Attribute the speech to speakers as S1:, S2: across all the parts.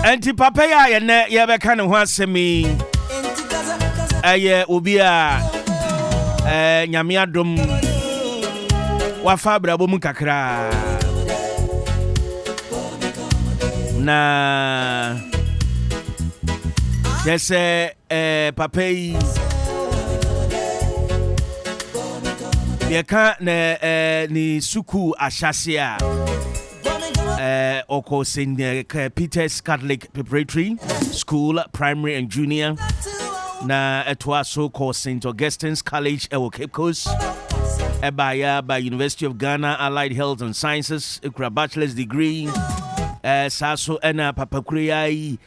S1: Anti papa ya ne ye be kan ho asemi. Aye obi a nyame adom wafa brabo mu kakra. Na jese papa yi yeka ni suku ashase a oko St. Peter's Catholic Preparatory School, Primary and Junior. Na etwa so called St. Augustine's College ewo Cape Coast. By University of Ghana Allied Health and Sciences, a bachelor's degree. Saso ena papakuriai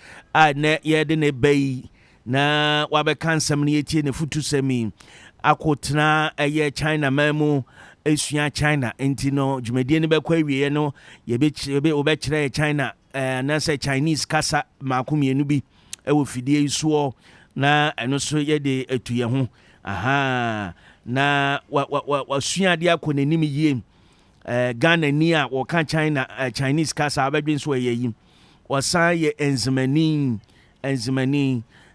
S1: ne yede ne bay na wabe kansam ne yeti ne futu semi akotna eye China memu esua China entino jumedie ne bekwa wie no yebe obekire China na say Chinese kasa makomienu bi ewo fidie isuo na eno so yede etuye ho aha na wasua dia konanim yie Ghana ni a woka China Chinese kasa abedwen so yeyi wasan ye enzimani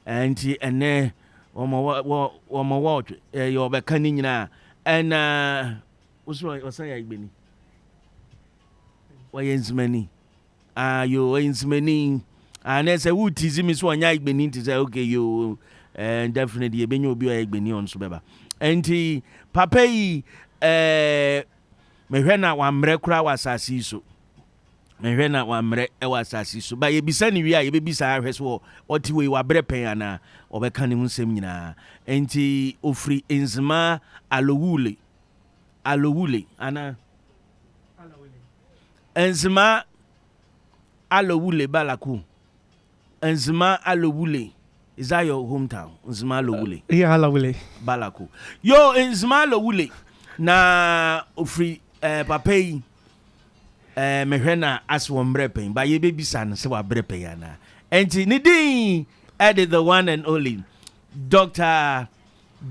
S1: anti ene wo yo beka ni nyina ena wasan ya igbeni wa enzimani yo enzimani na say wutizi mi so anya igbeni nti say okay yo definitely e benyo obi o igbeni on so beba anti papa yi mehwe na wamre kura wasasi so mehwe na wamre e wasasi so ba yebisa ni wi a yebisa ahwe so oti we wabre pen ana obeka ne hunsem nyina enti ofri enzima alowule ana enzima alowule balaku enzima alowule. Is that your hometown? Enzima alowule.
S2: Yeah, alowule
S1: balaku yo enzima alowule na ofri papai mehwena aswo mrepen ba ye bebisa no se wa brepen yana enti ni din added the one and only Dr.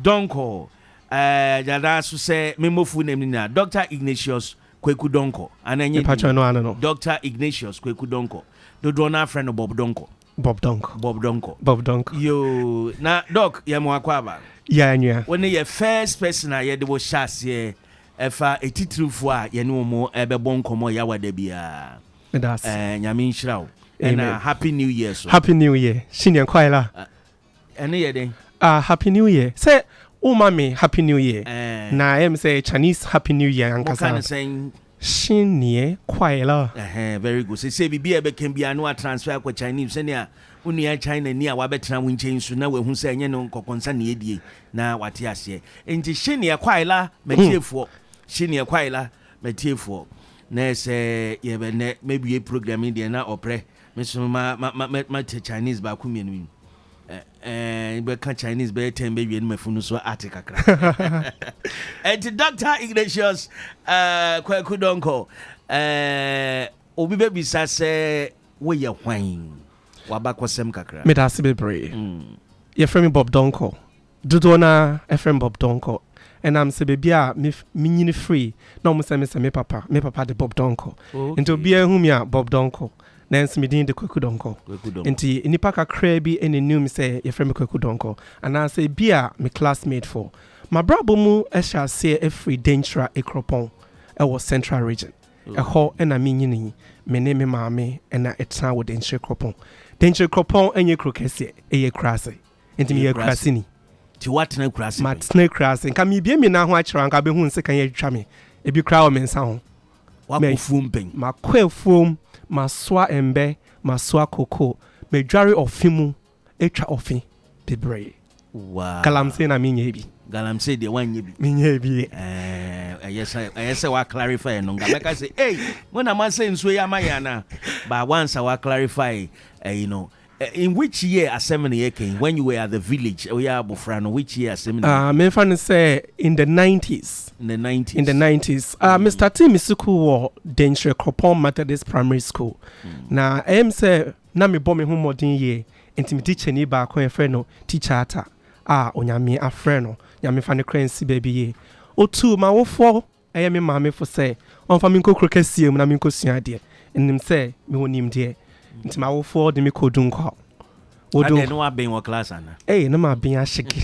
S1: Donkor jada so say memofu name na Dr. Ignatius Kweku Donkor ananye Dr. Ignatius Kweku Donkor do na friend of Bob Donkor yo na doc ya mo akwaba
S2: yeah nya
S1: when your first person I de wo shase efa etitrufu a ye ne omo ebebo nkomo ya wada bia
S2: that's
S1: nyame nhyirawo and happy new year so
S2: happy new year shinyan kwaila
S1: ene ye den
S2: happy new year say o mami happy new year na em say Chinese happy new year ankasa
S1: kind of saying
S2: shinye kwaila
S1: very good say bibia be can be anu transfer kwa Chinese senia unia China ni a wabetena winchen su na wehu say enye no nkokonsa na edie na wate ase enti shinye kwaila metiefo shinye kwaila metiefo na say ye be ne maybe a programming there na opre me so ma Chinese ba ku mienu be kan Chinese be 10 be wie no mafunu so atikakra and Dr. Ignatius Kweku Donkor obi be bisa say we ye hwan wabakosem kakra
S2: me da sibebre ye frame Bob Donkor dodo na frame Bob Donkor and I'm say baby a me nyini free na mo say me papa de Bob Donkor into obi ehum ya Bob Donkor nansi me din de Kweku Donkor enti nipa kakra bi enenum say ye frame Kweku Donkor and I say bia me classmate for my brabo mu ehya say every danger ekropon e was central region ho na me nyini me ne me maame na etra wo danger ekropon enye krokese eye krase enti me ye krase ni
S1: ti watena krase
S2: matena krase nka me bia me na ho akira nka be hu nse kan ye twa me ebi kra wo me nsa ho
S1: wakofum pen
S2: makwefum maswa embe maswa koko medware ofimu etwa ofin bebre
S1: wow
S2: galamse na minye bi
S1: galamse de wanye bi
S2: minye bi
S1: yes wa clarify no ngabeka say hey when am say nso ya mayana but once I clarify you know in which year assembly year came when you were at the village Bufrano which year assembly
S2: me fan say in the 90s Mr. Tim Misuku wo Denche Kropon Methodist Primary School na say na me bo me ho modern year enti me teacher ni ba ko e friend no teacher ata onyame a friend no nyame fa ne kransi baby ye otu ma wo fo eye me maame fo say on fa me nkokro kasie mu na me nkosua de enim say me wonim de Nti ma wo for de me ko Donkor.
S1: Wodo no abin wa class ana.
S2: Na ma bin ashiki.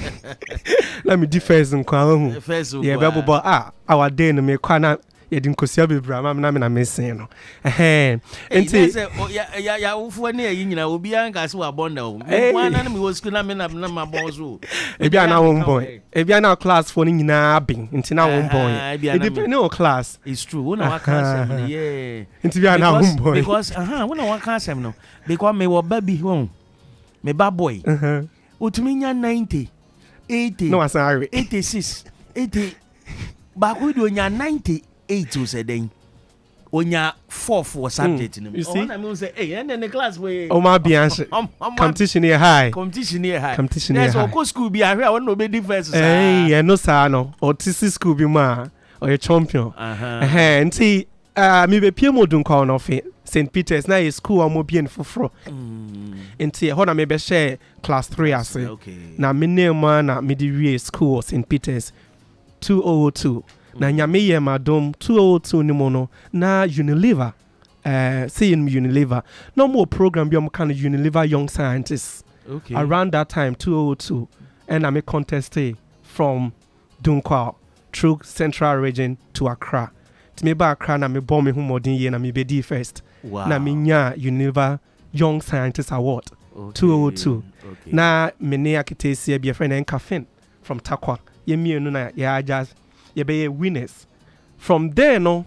S2: Let me di first nkwa
S1: First.
S2: Yeah, bebo our day no me kwa na ye din kosia bebra ma na mesen no. Enti
S1: ya ufu ne yi nyina obi an ka se wa bonda o. Kwa na me wo school na me na ma bon so.
S2: Ebia na wo boy. Ebia na class for ni nyina bin. Enti na wo boy. It depend on class.
S1: It's true. When I can say yeah.
S2: Enti bia na wo boy.
S1: Because when I can say no. Because me wo baby home. Me bad boy. Utumi nya 90, 80.
S2: No, sorry.
S1: 86, 80. But we do nya 98 to say then. Onya 4 subject in
S2: you see?
S1: I mean say, hey, and then the class way.
S2: Oh my bianche. Competition here high.
S1: Competition here high.
S2: Competition here high.
S1: So school be here. I want no be difference.
S2: Hey, no sir no. Or TC school be ma. Or a champion. And see, me be Piemo Donkor no fe. St. Peter's na is school am bien foforo. Enti ho na me be share class 3 ase. Na me name na me di wie school St. Peter's 2002. Na nyame ye madom 2002 ni mo no na Unilever seeing Unilever no more program bi am kind of Unilever young scientists. Around that time 2002 and I me contested from Donkor through Central region to Accra. To me ba Accra na me bomb me hu modern ye na me be di first.
S1: Wow.
S2: Na me nya Unilever Young Scientist Award 2002. Na me ne akitesi be friend en Kafin from Takwa. Ye mienu na ya just ye be winners. From there no,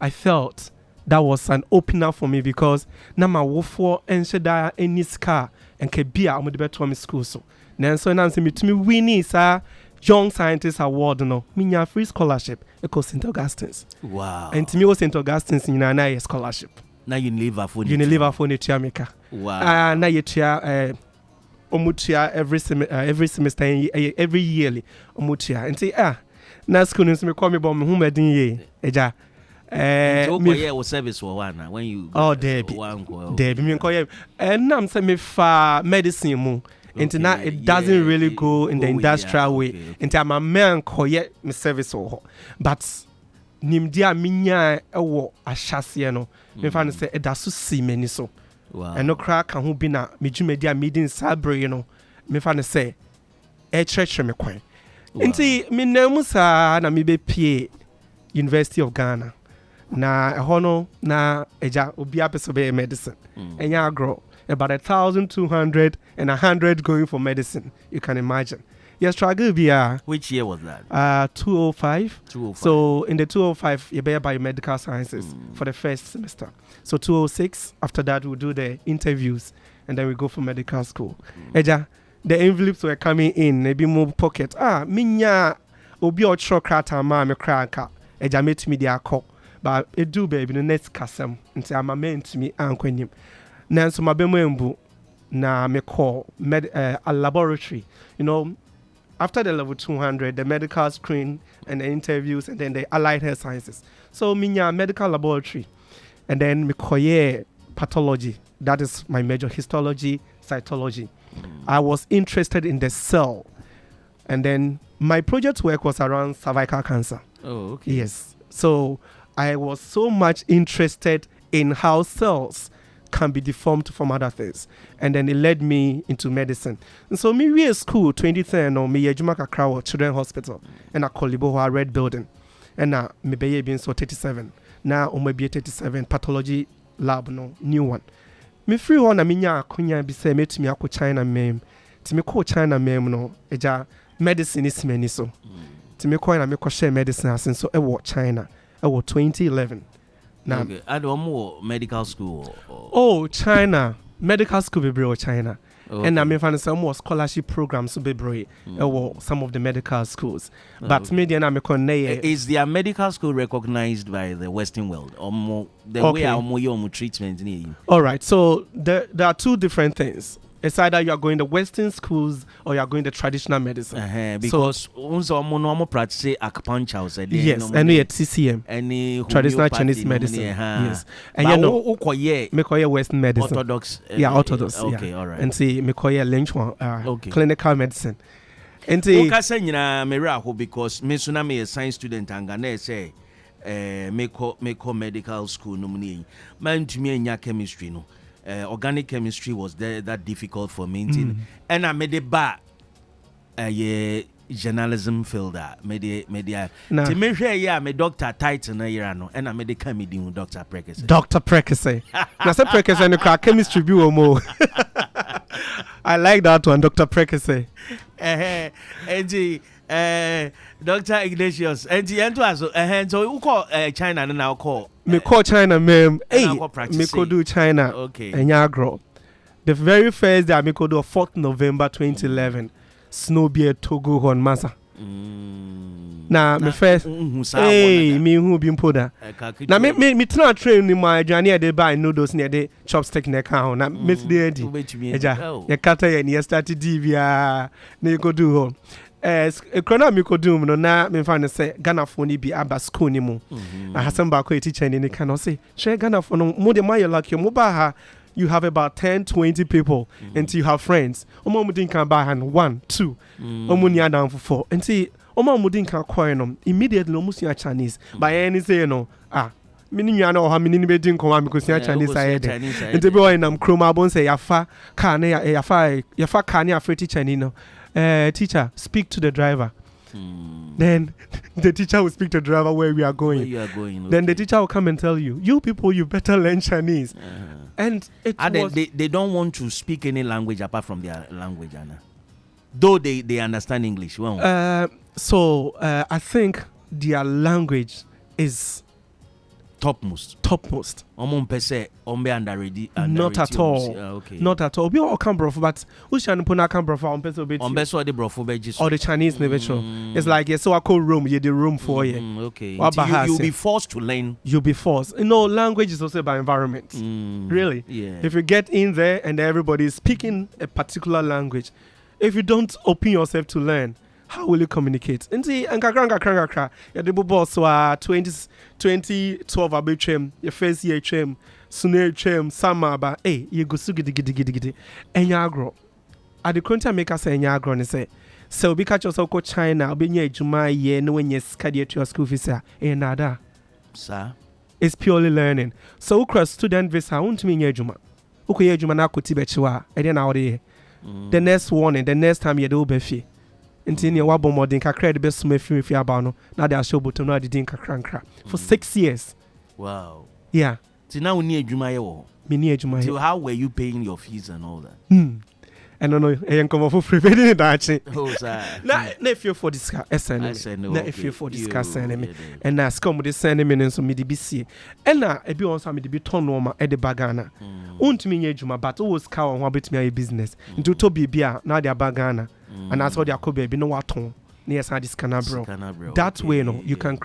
S2: I felt that was an opener for me because na ma wofo ensheda any scar and ke bia omo de beto me school so. Nanso na nse me tumi winning sa Young Scientist Award no. Me nya free scholarship e St. Augustine's.
S1: Wow.
S2: And to me was St. Augustine's na scholarship.
S1: Na Unilever for
S2: ne America.
S1: Wow.
S2: Na yetua omutua every semester every yearly omutua. And na school nso me call me bomb hu medin ye. Eja
S1: me was service for one when you
S2: Debbie me call ye. And nam say me fa medicine mu. Into now it doesn't really go in the industrial way. Into I'm a man call ye me service or but nimdia minya ewo ahyase no me fa no say edaso si mani so eno kra ka ho bi na medwumadia meeting sabre no me fa no say e church me kwan nti me namu sa na me be pie University of Ghana na eho no na eja obi apeso be medicine enya agro about 1,200 and 100 going for medicine. You can imagine. Yes, struggle be
S1: which year was that?
S2: 205. 205. So in the 205, you bear biomedical sciences for the first semester. So 206, after that we'll do the interviews and then we go for medical school. Eja, the envelopes were coming in, maybe more pocket. Minya obi ochro krata ma me kranka. Eja met me dia call. But it do baby the next kasam. Nti ama meant to me ankwenim. Nanso mabemembu na me call a laboratory. You know, after the level 200, the medical screen and the interviews and then the allied health sciences. So minya medical laboratory and then me call pathology. That is my major, histology, cytology. I was interested in the cell. And then my project work was around cervical cancer.
S1: Oh, okay.
S2: Yes. So I was so much interested in how cells can be deformed from other things. And then it led me into medicine. And so me we school 2010 no me yejuma kakra Children's Hospital and a Koliboha Red Building. And now me be being so 37. Now o me be 37 pathology lab no new one. Me free one na me nya akonya bi say metumi akọ China mem. Ti me ko China mem no eja medicine is many so. Ti me ko na me ko share medicine asin so e wo China. E wo 2011. Now,
S1: okay. I don't more medical school.
S2: Oh, China. Medical school be bro China.
S1: Okay.
S2: And I mean find some more scholarship programs to be bro some of the medical schools. But me and I
S1: is their medical school recognized by the Western world or more the way our more treatment need?
S2: All right. So there are two different things. It's either you are going to Western schools or you are going to traditional medicine.
S1: Because also normal practice acupuncture.
S2: Yes, and we at TCM.
S1: Any
S2: traditional Chinese medicine. Yes. And you know, me call Western medicine.
S1: Orthodox.
S2: Yeah, Orthodox.
S1: Okay, all right.
S2: And see, me call clinical medicine. And see,
S1: because me suna me a science student and Ghana say, me call medical school no money. Man to me nya chemistry no. organic chemistry was there that difficult for me. And I made it back journalism field media. To me here, my doctor title na year and I made a comedy with Dr. Prekese.
S2: Dr. Prekese. Na say Prekese and the chemistry bi mo. I like that one, Dr. Prekese.
S1: Dr. Ignatius, so you call China and now call.
S2: Me call China, ma'am. Hey, me could do China.
S1: Okay.
S2: And Yagro. The very first day I could do 4th November 2011. Snowbeard Togo on Massa. Now, me first. Hey, me who been put that. Now, me try train in my journey. They buy noodles near the chopstick neck hound. Now, Miss Lady. You cut and you started DVR. You go do home. Economic doom no na me find say Ghana for ni bi aba school ni mu na hasan ba ko teacher ni can say share Ghana for no mo de my like mo ba ha you have about 10-20 people and you have friends omo mo din kan ba ha 1-2 omo ni adam for 4 and see omo mo din kan kwai no immediately omo sia Chinese by any say no mini nwa na o ha mini ni be din ko ma me ko sia Chinese side and be o nam chroma bon say yafa car na yafa car na afre teacher ni no teacher, speak to the driver. Then the teacher will speak to the driver where we are going. Then the teacher will come and tell you, you people, you better learn Chinese. And
S1: they don't want to speak any language apart from their language, Anna. Though they understand English.
S2: So I think their language is
S1: topmost.
S2: Not at all.
S1: Okay.
S2: Not at all. We all come brof, but we shall put come brof on peso bit.
S1: On beso the brof
S2: or the Chinese never show. It's like so I call room. You the room for you.
S1: Okay. You'll be forced to learn.
S2: You'll be forced. You know, language is also by environment. Really.
S1: Yeah.
S2: If you get in there and everybody is speaking a particular language, if you don't open yourself to learn, how will you communicate? Inti nkakra ya de bobo so 2012 abetwem your first year twem sune twem sama ba ye go su gidi enya agro ade konta make us enya agro ne say so obi catch us ko China obi nya adwuma ye no wenye skade to school fees nada
S1: sir
S2: it's purely learning so cross student visa untumi nya adwuma ukoye adwuma na akoti bechiwa e dey na wode the next warning the next time you do be fie until you wabo modern kakra the best me fi about no now they are show bottom now they didn't kakra for 6 years.
S1: Wow.
S2: Yeah.
S1: So now we need Juma yo.
S2: Me need Juma.
S1: So how were you paying your fees and all that?
S2: I don't know. I come for free that actually.
S1: Oh sir.
S2: Na if you for discuss SN. Na if you for discuss me. And na come with send me so me DBC. And na e bi on so me be turn normal e de bagana. Untimi nya Juma but always ka on how bit me business. Into to bibia na dia bagana. And that's what they are called baby no waton near this canabro. That way no you can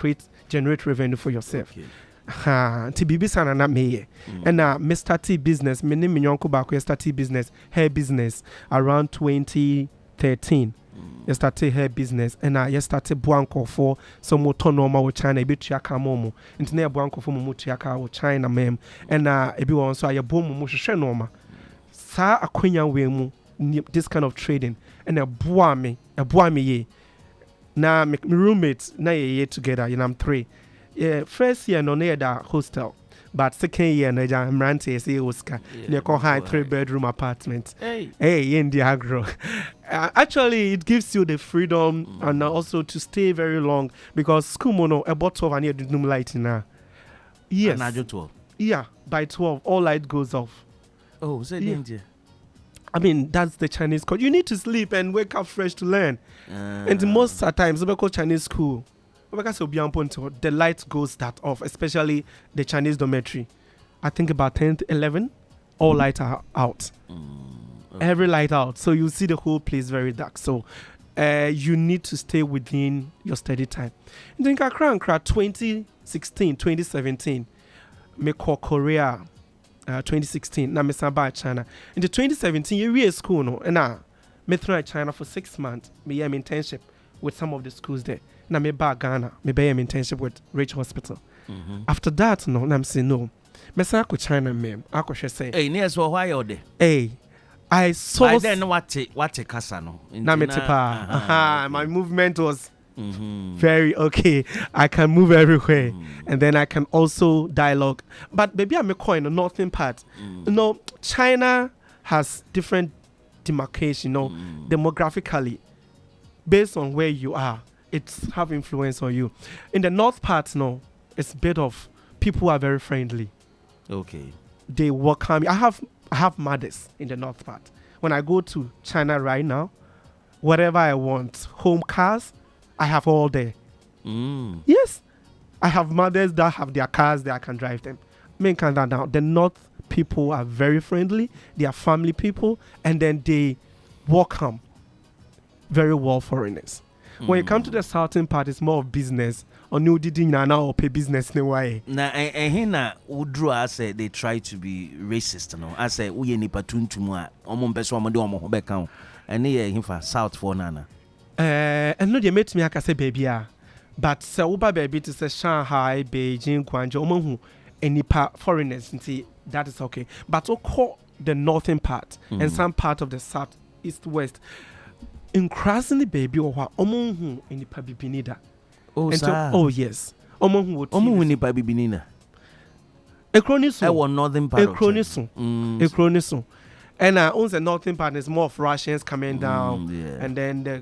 S2: generate revenue for yourself. To be busy and me and Mr. T business me name nyonko ba ko start business hair business around 2013. You started hair business and I started buanko for some motor normal with China e betua ka momo into na buanko for mo tua ka with China mem and ebi won so aye bom mo hwehwe normal sa akonya we mu this kind of trading and a boy me ye na my roommates na ye together you know I'm 3 first year no near that hostel but second year na jam rante say Oscar they call high 3-bedroom apartment hey in the agro actually it gives you the freedom and also to stay very long because school mono about 12 and you do light now yes yeah by 12 all light goes off.
S1: Oh is that danger?
S2: I mean, that's the Chinese code. You need to sleep and wake up fresh to learn. And most times, because Chinese school, the light goes that off, especially the Chinese dormitory. I think about 10 to 11, all lights are out. Okay. Every light out. So you see the whole place very dark. So you need to stay within your study time. And then 2016, 2017, me call Korea. 2016 na me samba China in the 2017 year school no na me through China for 6 months me am internship with some of the schools there na me back Ghana me be am internship with Rich Hospital after that no na I'm saying no me say ko China me akwohwe say
S1: near so why you there
S2: I saw
S1: then what kasa no
S2: na me tipa my movement was Very okay. I can move everywhere, and then I can also dialogue. But maybe I'm a coin the northern part. China has different demarcation. Demographically, based on where you are, it's have influence on you. In the north part, it's a bit of people are very friendly.
S1: Okay.
S2: They welcome me. I have mothers in the north part. When I go to China right now, whatever I want, home cars, I have all there. Yes. I have mothers that have their cars that I can drive them. The north people are very friendly. They are family people. And then they welcome very well foreigners. When you come to the southern part, it's more of business. Or new didn't now pay business in a way.
S1: Now, and Udru, I said they try to be racist. I said, we any patun to moi, Omon and near him for South for Nana.
S2: And no, they met me, I can say, baby, but Sauba baby to say Shanghai, Beijing, Guangzhou, Omonhu, any foreigners, and see that is okay. But call the northern part and some part of the south, east, west. Increasingly, baby, or Omonhu, any Pabipinida. Oh, yes. Omonhu would
S1: Omonhu Pabipinina.
S2: A chronism.
S1: I want northern part.
S2: A chronism. A chronism. And on the northern part is more of Russians coming down, and then the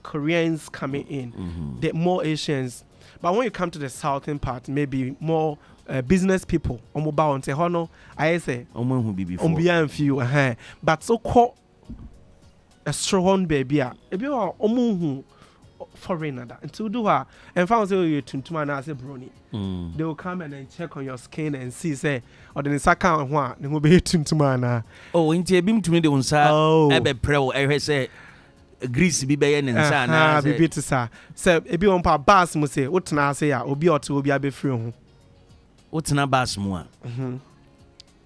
S2: Koreans coming in, the more Asians. But when you come to the southern part, maybe more business people. I say, but so called a strong baby. If you are foreigner, and to do her, and found you to man as a brony. They will come and then check on your skin and see, say, or the Saka and one, they will be to man. Oh, in beam to me, the one, sir. Oh, I pro, I say. Greece be bayan and sana be bit sir. So if you want pa bass must say what na say ya obi or to be free.
S1: What's na bass mo?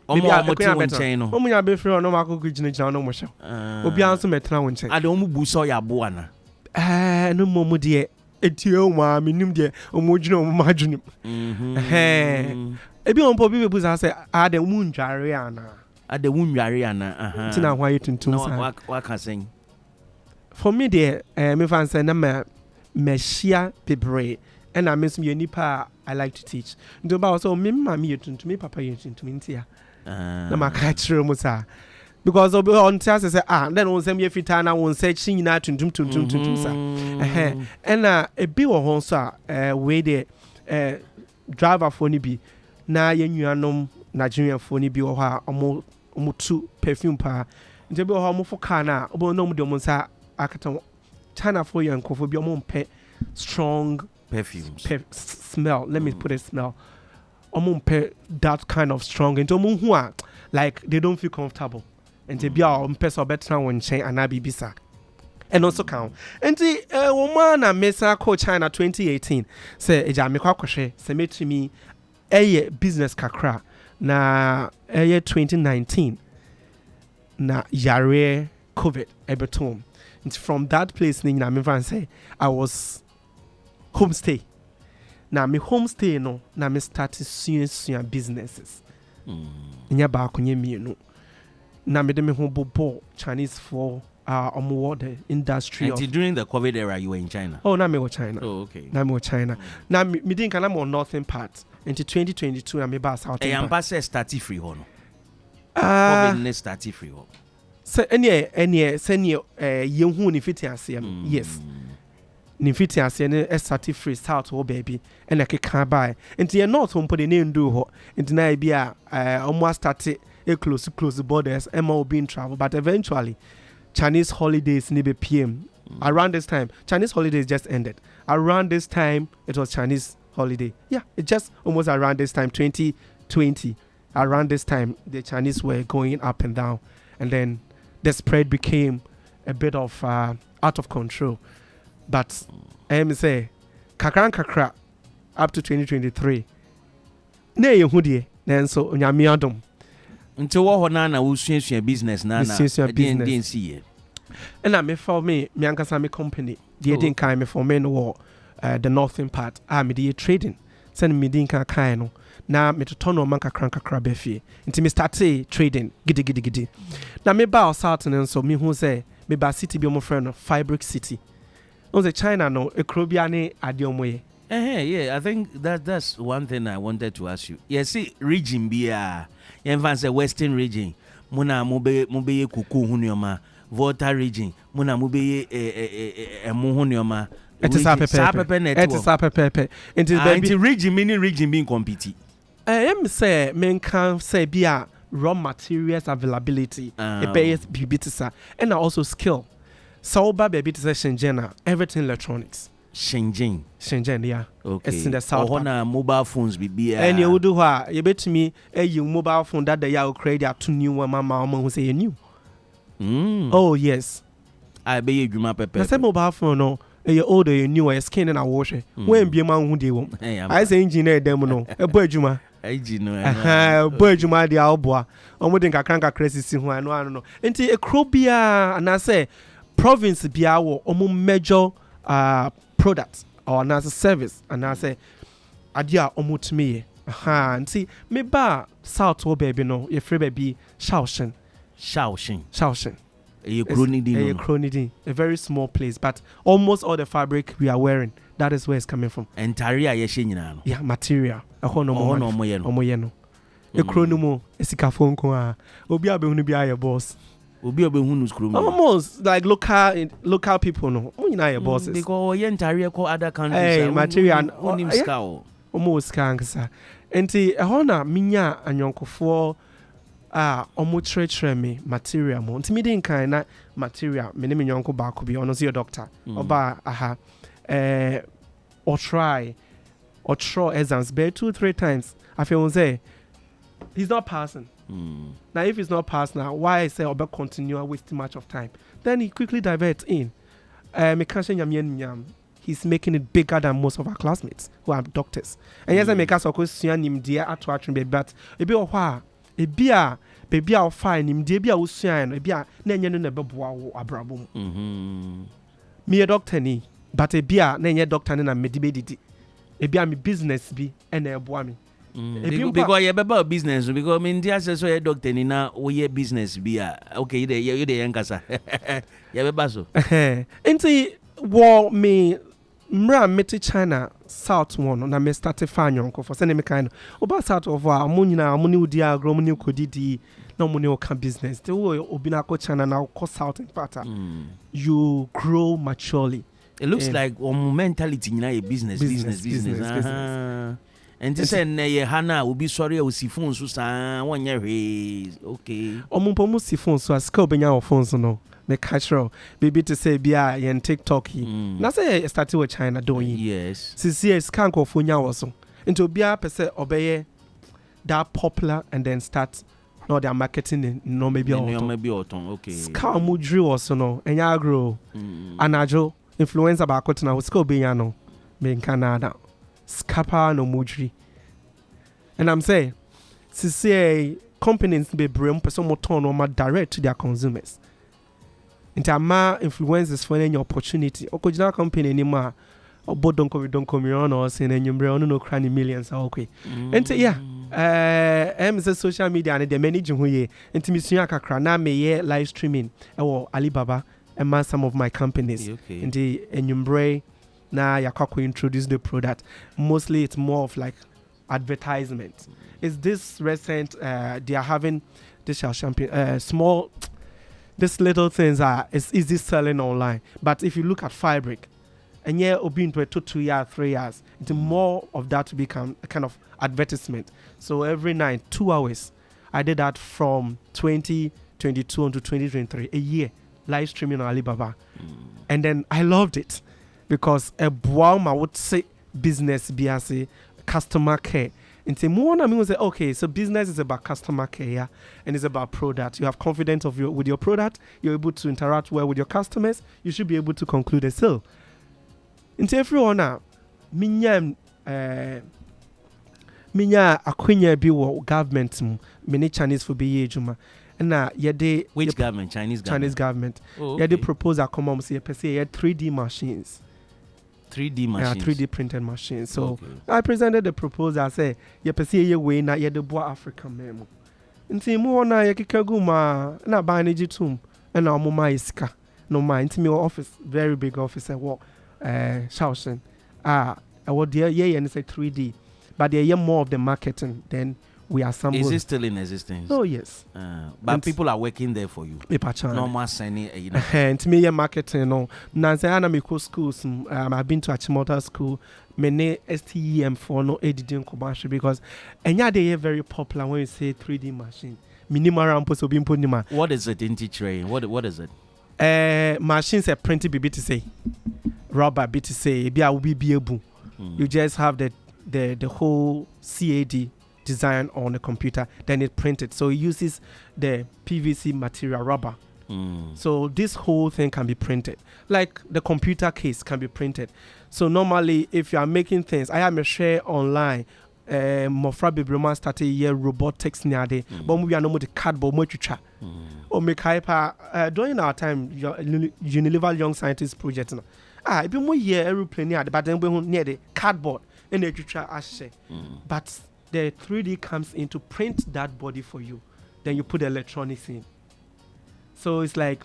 S2: Omo ya be free no mako gijina no mo hye. Obi anso metena won chen.
S1: Ade omo bu so ya bo ana.
S2: No mo de etio ma minim de omo gina omo madwunim. Ebi on po bi bu say ade mu ndware ana.
S1: Ade wu ndware ana.
S2: Tina hwa yetuntum sa.
S1: Wa ka sen.
S2: For me, dear, me fan say na me share pebre, and I miss me nipa I like to teach. Do about so me mama to me papa you to me tia. Na ma catch room sa. Because on tell say then on say me fita na won say chin na tuntum sa. And a bi wo hon so we the driver for ni bi na yenuanom Nigerian for ni bi wo ha omo tu perfume pa. Nje bi wo ha omo for car na obo no mo de mo sa China for you and coffee be strong
S1: perfumes
S2: smell. Let me put a smell. That kind of strong into who are like they don't feel comfortable. And they be our person better when chain and I be bisa. And also count. And the woman and Mesa called China 2018 say a jamaica crochet say me to me a business kakra na a year 2019 na yare COVID ebetom. From that place, I say I was homestay. Now me homestay no. Now me started seeing businesses. Nya ba kunye mi no. Now me de me home bo Chinese for the industry.
S1: And during the COVID era, you were in China.
S2: Oh, now me go China.
S1: Oh, okay.
S2: Now me go China. Now me didn't come on northern part. Until 2022, I me ba southern part.
S1: And pass started free hono. COVID started free hono.
S2: So any senior young ni fiti asiam yes ni fiti asiam start free start ho baby and I can buy and you not home put the name do ho and na be almost started a close borders will be in travel but eventually Chinese holidays ni be PM around this time Chinese holidays just ended around this time it was Chinese holiday it just almost around this time 2020 around this time the Chinese were going up and down and then the spread became a bit of out of control. But I say, kakra up to 2023. Ne yehudie, nenso onyame adom.
S1: Until what na we business na didn't see it.
S2: And I me for me ankasa me company. The didn't kind me for me no the northern part. Me the trading. Send me didn't kind no. Na me to turn on manka kakra befi. Until me start trading gidi. Na me ba south and so me who say me ba city be my friend Fabric City. On the China no ekrobiane adiomoye.
S1: Yeah, I think that's one thing I wanted to ask you. Yeah, see, region bia, say Western region, muna mube kuku hunyoma, Volta region, muna mube muhunyoma.
S2: It is a pepe. It is
S1: region meaning region being compete.
S2: Say men can say bia raw materials availability, bibitisa, and also skill. So baby to Shenzhen, everything electronics.
S1: Shenzhen,
S2: yeah.
S1: Okay.
S2: It's in the south.
S1: Mobile phones be
S2: and you do what you bet me a you mobile phone that they are created to new one mama who say new. Oh yes.
S1: I be you my pepe.
S2: I said mobile phone no. You older you new a skin and a wash. When be a man who do I say engineer them no. A Burjuma. Burjuma the alboa. I'm waiting a crank a crazy sin who I know. Into a crobia and I say province be our major product or another service and I say adia omut me and see me ba south or baby no your free baby Shaoxing a very small place but almost all the fabric we are wearing that is where it's coming from
S1: and taria
S2: yeah material a hono a chronomo a sikafon ko obi abehunu bi aye boss almost like local people no your bosses
S1: because yentari ko other countries
S2: material
S1: almost
S2: kankasa enti ehona minya anyonkofo omo trechre me material mo enti me din kan na material me ne me nyonko ba ko bi ono see your doctor oba or try exams be 2-3 times I feel say he's not passing. Now, if it's not passed now, why I say Oba continue wasting much of time? Then he quickly diverts in. He's making it bigger than most of our classmates who are doctors. And yes, I make us him dear at but a bit of why a beer, baby, I'll find him, dear, be a usian, a beer, Nanya never bow a brabum. Me a doctor, ni, but a beer, Nanya doctor, and a medibedi. A beer, me business be, and a boami.
S1: Because you have business because I mean there's so a doctor nina we business be okay you the yankasa you have baso
S2: enti war me mra meti China south one na me start fanyon ko for send me kind oba south of amunyina amuni udi agro muni kodidi na muni oka business te wo obi na ko China na ko south part you grow maturely.
S1: It looks like mentality nina a business. And this and Hannah will be sorry I will see phones so 1 year okay.
S2: Omumpomu si phones so aska obenya of phones no. Me cultural baby to say bia yen TikTok na say start with China doing.
S1: Yes.
S2: Sisi scan ko fonya also. Into bia pese obeye that popular and then start no their marketing no maybe autumn. Okay. Ska mudri also no enya grow. Anajo influencer ba ko na ska obenya no. Me Canada. Scapa no mudri. And I'm saying, see companies be bring person more turn or more direct to their consumers. Into ma influencers for any opportunity. Okojina company anymore. Or both don't come around or saying any no cranny millions okay. And yeah, social media and the managing who ye into Mr. Kakra me live streaming or Alibaba and some of my companies.
S1: Okay.
S2: In the Enyumbre. Now Yakako introduce the product. Mostly it's more of like advertisement. Is this recent they are having this champagne small these little things is easy selling online. But if you look at fabric and obi into 2 years, 3 years, it's more of that to become a kind of advertisement. So every night, 2 hours. I did that from 2022 to 2023, a year, live streaming on Alibaba. And then I loved it. Because a boom, would say business be as a customer care. And say more I mean say okay, so business is about customer care, yeah, and it's about product. You have confidence with your product, you're able to interact well with your customers, you should be able to conclude a sale. Into everyone now, minya akwenya bi wo government many Chinese for be juma. Na yede
S1: which government? Chinese
S2: government.
S1: Oh, okay.
S2: Yede propose a come say per se 3D machines.
S1: 3D machines.
S2: Yeah, 3D printed machines. So okay. I presented the proposal. I say, "You perceive your way na you the boy African memo." Nti mo na ye kikagu ma na ba na jitum na omo ma iska. No mind me office, very big office. I work Shaoxing. What the yeah and say 3D, but they are more of the marketing. Then we are some.
S1: Is it still in existence?
S2: Oh yes.
S1: But and people are working there for you. No more signing.
S2: And to me, marketing. No. Now say I am schools. I've been to Achimota school. Many STEM for no editing commercial because and yeah they are very popular when you say 3D machine. What
S1: is it in teaching? What is it?
S2: Machines are printed BTC, rubber BTC. Be able. You just have the whole CAD design on the computer, then it printed. So it uses the PVC material rubber. So this whole thing can be printed. Like the computer case can be printed. So normally, if you are making things, I am a share online. Mofra Bibroma started here robotics near day, but we are no more the cardboard much. Or make hyper during our time, Unilever Young Scientist Project. If you more year aeroplane near the but then we near the cardboard and the future as but the 3D comes in to print that body for you. Then you put the electronics in. So it's like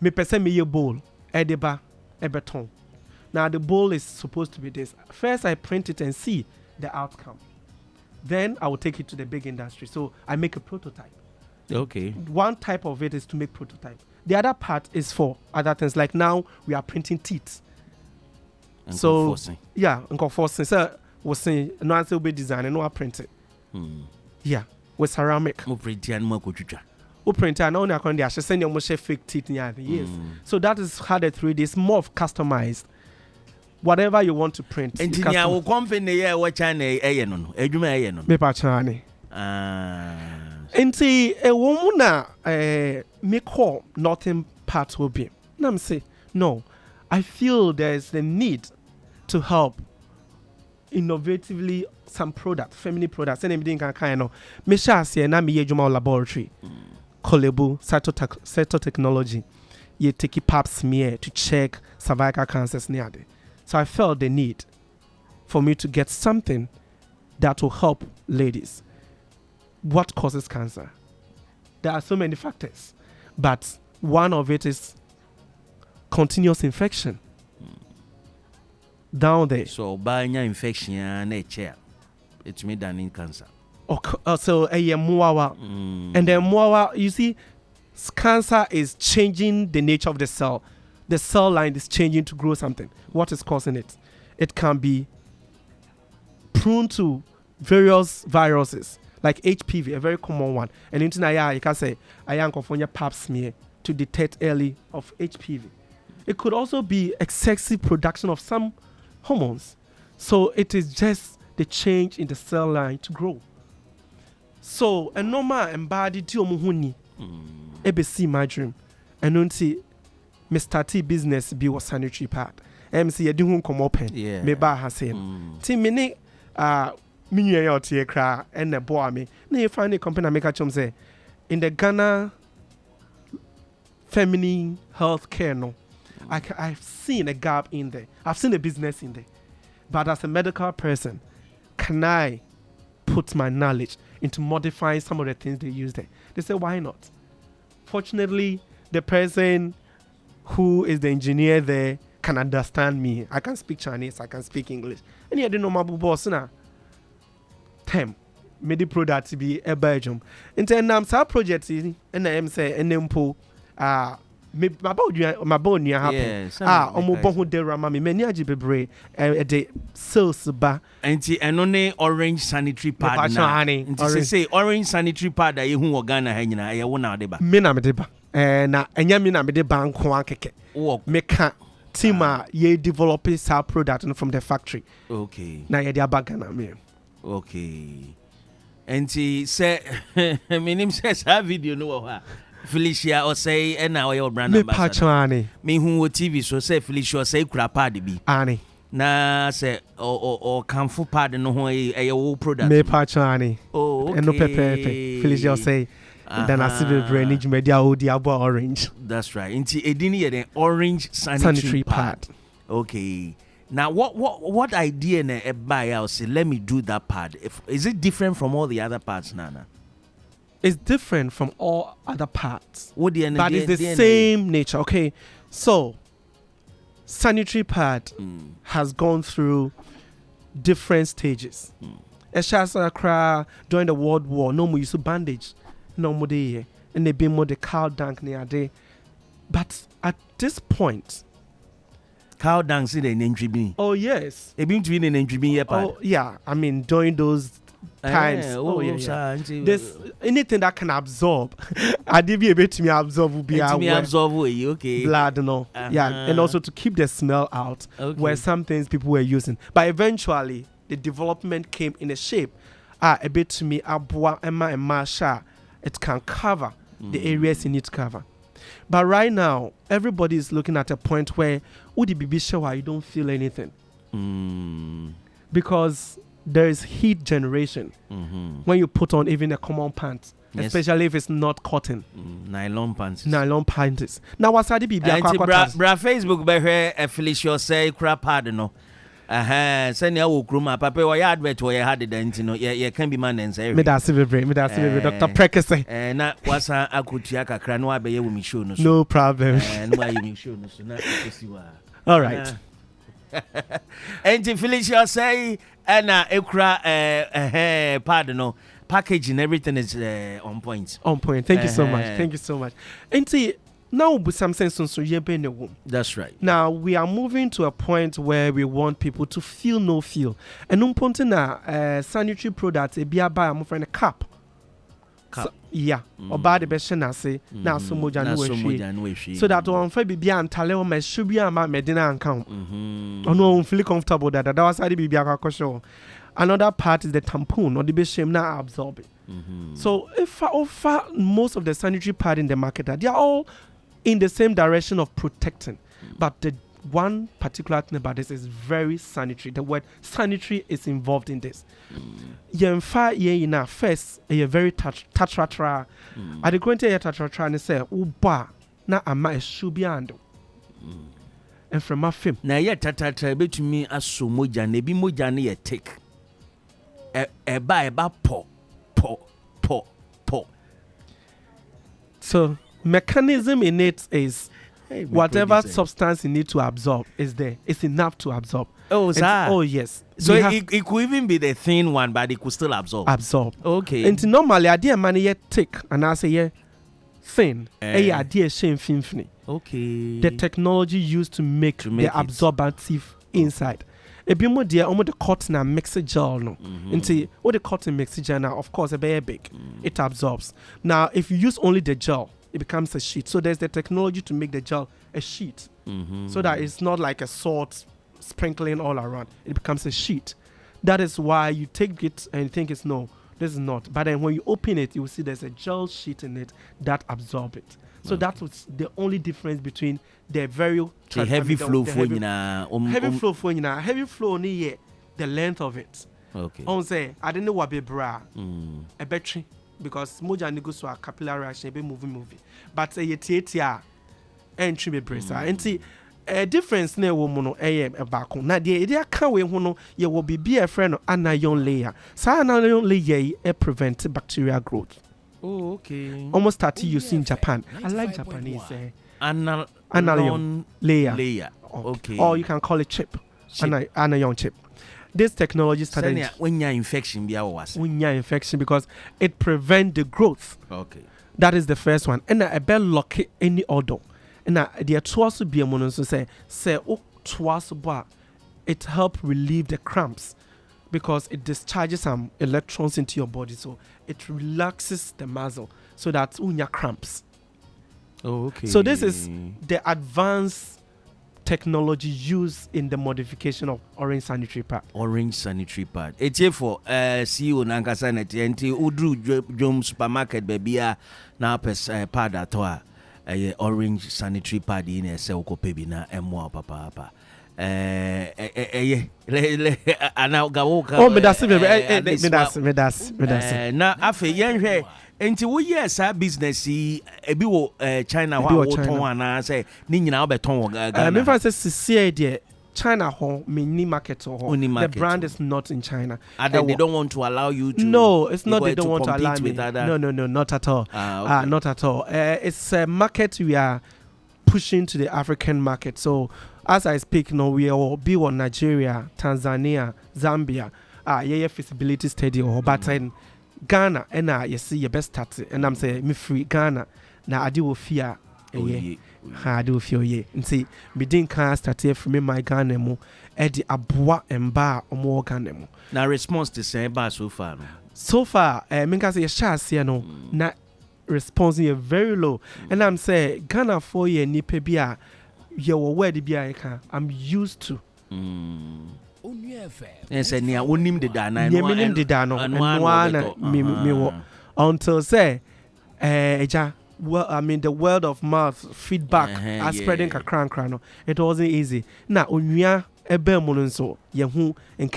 S2: me person me a bowl, edeba, a beton. Now the bowl is supposed to be this. First I print it and see the outcome. Then I will take it to the big industry. So I make a prototype.
S1: Okay.
S2: One type of it is to make prototype. The other part is for other things. Like now we are printing teeth.
S1: And
S2: so
S1: forcing.
S2: Yeah, and forcing. So we're saying no answer will be designed and no I print it. Yeah, with ceramic.
S1: Mo print and mo kuchucha.
S2: We print and only according to send your fake teeth near the years. So that is how the 3D is more of customized. Whatever you want to print.
S1: Engineer will company here watch an no. Ejuma no.
S2: Me pachani. Enti a woman me call nothing part will be. Nam say no. I feel there's the need to help innovatively some product, feminine products, and everything can kind of. Me shall say na me yejuma laboratory. Kolebu cyto technology. You take pap smear to check cervical cancers near there. So I felt the need for me to get something that will help ladies. What causes cancer? There are so many factors, but one of it is continuous infection. Down there.
S1: So buying infection and chair, it's made than in cancer.
S2: So a muawa, and then muawa. You see, cancer is changing the nature of the cell. The cell line is changing to grow something. What is causing it? It can be prone to various viruses like HPV, a very common one. And in you can say I am going pap smear to detect early of HPV. It could also be excessive production of some hormones. So it is just the change in the cell line to grow. So a normal embodied diomuhuni ebe see my dream. And don't see me started business be was sanitary part. MC you do come open. Me ba ha say. Ti me ne me nua ya otie kra and na boa me. Na you find a company make a chum say in the Ghana feminine health care no. I've seen a gap in there. I've seen a business in there. But as a medical person, can I put my knowledge into modifying some of the things they use there? They say, why not? Fortunately, the person who is the engineer there can understand me. I can speak Chinese, I can speak English. And yet, they know my boss now. Tem, made the product to be a Belgium. And then some projects, and I'm saying, and then pull, my bone near happen. Almost both de ramami, many ajibebre, de sauce ba.
S1: And only orange sanitary pad. Say orange sanitary pad that you who Ghana hanging. I won't out deba.
S2: Mina medeba. Na enyamina me de bank keke. Meka tima ye develop sa product from the factory.
S1: Okay.
S2: Na ye dia bagana me.
S1: Okay. And say my name says have video no ha. Felicia or say and now your brand
S2: ambassador.
S1: Me who TV so say Felicia say crapa de bi.
S2: Ani.
S1: Na say or kamfu pad no ho a product.
S2: Me pachani.
S1: Oh okay.
S2: And no pepe. Felicia say then I see the brain media diabo orange.
S1: That's right. Into edini the orange sanitary pad. Okay. Now what idea na buy out say let me do that pad. Is it different from all the other parts, Nana?
S2: It's different from all other parts.
S1: But
S2: it's the same nature. Okay. So sanitary pad has gone through different stages. During the World War, no more use bandage, no more there, and they be more the cow dunk near day. But at this point,
S1: cow dunks in an entry.
S2: Oh yes,
S1: it been to be an entry.
S2: Oh yeah, I mean during those times. There's anything that can absorb. I did be able to absorb will be
S1: okay.
S2: Blood, no. Yeah, and also to keep the smell out. Were some things people were using, but eventually the development came in a shape. A bit to me, abwa emma and masha. It can cover the areas it needs to cover. But right now, everybody is looking at a point where would it be sure you don't feel anything because there is heat generation when you put on even a common pants, especially if it's not cotton.
S1: Nylon pants.
S2: Now what's that?
S1: Bra Facebook be here Felicia say crap hard no. Send your kruma papa wa advert wa had the no ye can be man and say
S2: me that's Dr. Prekese
S1: na wasa akutua kakra no abeye wo mi show no so
S2: no problem
S1: no why you mi show no so na kosiwa
S2: all right
S1: and Felicia say na ekura pardon no packaging everything is on point
S2: thank you so much and now with some sense so
S1: that's right.
S2: Now we are moving to a point where we want people to feel no feel. And na sanitary products e bia buy am friend a cap. So, yeah. Or buy the best na say na so moja no we so that one fa bibia antale o me shubia ma medina anka. Ono feel comfortable that was ade bibia akosho. Another part is the tampon or the best shame na absorb it. So if I offer most of the sanitary pad in the market, they are all in the same direction of protecting, but the one particular thing about this is very sanitary. The word sanitary is involved in this. First, a very tatra. At the going to tatra and say, "Uba na ama eshubiando." And from my film,
S1: na ye tatra be to me aso moja na bi moja na ye take. Eba po.
S2: So mechanism in it is whatever substance you need to absorb is there. It's enough to absorb.
S1: Oh,
S2: yes.
S1: So it could even be the thin one, but it could still absorb. Okay.
S2: And normally, idea money yet thick, and I say yeah, thin. Idea shame finfini.
S1: Okay.
S2: The technology used to make the absorbative inside. A bit more dear, almost the cotton and mixer gel no. Into what the cotton mixer gel now, of course, a very big. It absorbs. Now, if you use only the gel, it becomes a sheet. So there's the technology to make the gel a sheet, so that it's not like a salt sprinkling all around. It becomes a sheet. That is why you take it and you think it's no, this is not. But then when you open it, you will see there's a gel sheet in it that absorbs it. So that was the only difference between the
S1: heavy flow for
S2: heavy flow near the length of it.
S1: Okay.
S2: On say I didn't know what be bra a battery because moja ni go so a capillary action be moving. But a yetiatia entry be bracer. And see a difference near woman a back. Now the idea can we no you will be a friend of anion layer. So anion layer prevent bacterial growth.
S1: Oh, okay.
S2: Almost 30 you see in Japan. I like Japanese.
S1: Anion
S2: layer.
S1: Okay.
S2: Or you can call it chip. Anion chip. This technology started
S1: when you're infection
S2: because it prevents the growth.
S1: Okay.
S2: That is the first one. And I bet lock any odor. And there twice be a mono say twice it helps relieve the cramps because it discharges some electrons into your body, so it relaxes the muscle so that unya cramps.
S1: Oh, okay.
S2: So this is the advanced technology used in the modification of orange sanitary pad.
S1: It's here for CEO Nanka Sanitary and Udru Jom supermarket baby now pad at orange sanitary pad in a selko pebina and more papa. Now after young until we yes our business China what say Nina
S2: say China home mini market or the brand is not in China.
S1: They don't want to allow you to.
S2: No, it's not they don't want to allow me.
S1: No,
S2: not at all.
S1: Okay.
S2: Not at all. It's a market we are pushing to the African market. So as I speak now, we will be on Nigeria, Tanzania, Zambia, feasibility study or but in Ghana, and you see your best start, and I'm saying me free Ghana. Now I do fear I do feel ye and see me didn't cast start here from my Ghana mo Eddie Abwa and Bar or more Ghana mo.
S1: Now response to say bar so far.
S2: So far, Minka say shas here no not response here very low. And I'm saying Ghana 4 year ni pebia ye where the bia I'm used to.
S1: And say near one him the dana
S2: and the dano and one me until say well, I mean the word of mouth feedback are spreading kakran. It wasn't easy. Now Onua ebe mononso yehu in